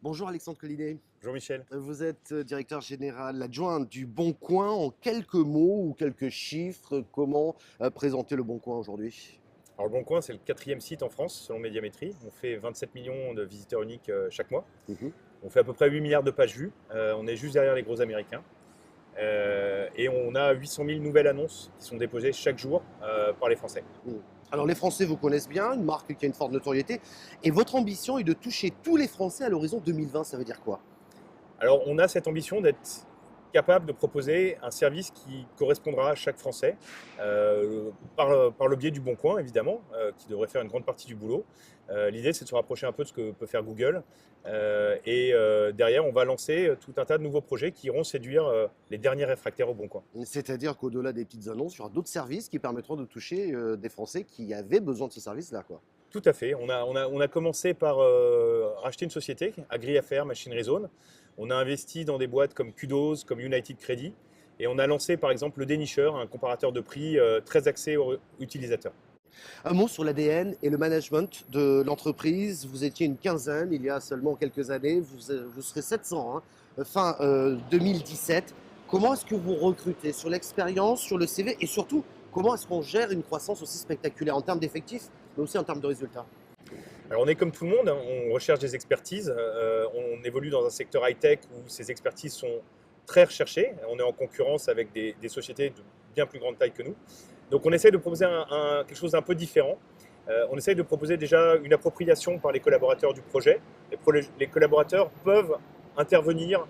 Bonjour Alexandre Collinet, Bonjour Michel. vous êtes directeur général adjoint du Bon Coin. En quelques mots ou quelques chiffres, comment présenter le Bon Coin aujourd'hui? Alors Le Bon Coin, c'est le quatrième site en France selon Médiamétrie. On fait 27 millions de visiteurs uniques chaque mois. Mhm. On fait à peu près 8 milliards de pages vues. On est juste derrière les gros américains. Et on a 800 000 nouvelles annonces qui sont déposées chaque jour par les Français. Mm. Alors les Français vous connaissent bien, une marque qui a une forte notoriété, et votre ambition est de toucher tous les Français à l'horizon 2020, ça veut dire quoi? Alors on a cette ambition d'être capable de proposer un service qui correspondra à chaque Français, par le biais du Bon Coin évidemment, qui devrait faire une grande partie du boulot. L'idée c'est de se rapprocher un peu de ce que peut faire Google. Derrière on va lancer tout un tas de nouveaux projets qui iront séduire les derniers réfractaires au Bon Coin. C'est-à-dire qu'au-delà des petites annonces, il y aura d'autres services qui permettront de toucher des Français qui avaient besoin de ce service-là, quoi. Tout à fait. On a commencé par racheter une société, AgriAffaires, Machinery Zone. On a investi dans des boîtes comme Kudos, comme United Credit. Et on a lancé par exemple le Dénicheur, un comparateur de prix très axé aux utilisateurs. Un mot sur l'ADN et le management de l'entreprise. Vous étiez une quinzaine il y a seulement quelques années, vous serez 700 hein, fin 2017. Comment est-ce que vous recrutez? Sur l'expérience, sur le CV et surtout, comment est-ce qu'on gère une croissance aussi spectaculaire en termes d'effectifs, mais aussi en termes de résultats? Alors on est comme tout le monde, hein, on recherche des expertises. On évolue dans un secteur high-tech où ces expertises sont très recherchées. On est en concurrence avec des sociétés de bien plus grande taille que nous. Donc on essaye de proposer quelque chose d'un peu différent. On essaye de proposer déjà une appropriation par les collaborateurs du projet. Les collaborateurs peuvent intervenir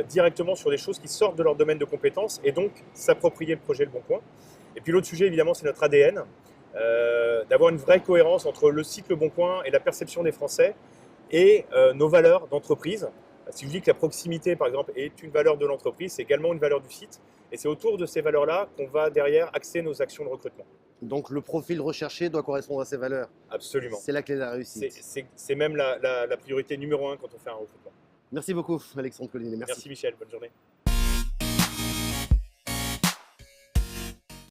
directement sur des choses qui sortent de leur domaine de compétences et donc s'approprier le projet Le Bon Coin. Et puis l'autre sujet, évidemment, c'est notre ADN, d'avoir une vraie cohérence entre le site Le Bon Coin et la perception des Français et nos valeurs d'entreprise. Si je dis que la proximité, par exemple, est une valeur de l'entreprise, c'est également une valeur du site. Et c'est autour de ces valeurs-là qu'on va derrière axer nos actions de recrutement. Donc le profil recherché doit correspondre à ces valeurs. Absolument. C'est la clé de la réussite. C'est même la priorité numéro un quand on fait un recrutement. Merci beaucoup Alexandre Collinet, merci. Merci Michel, bonne journée.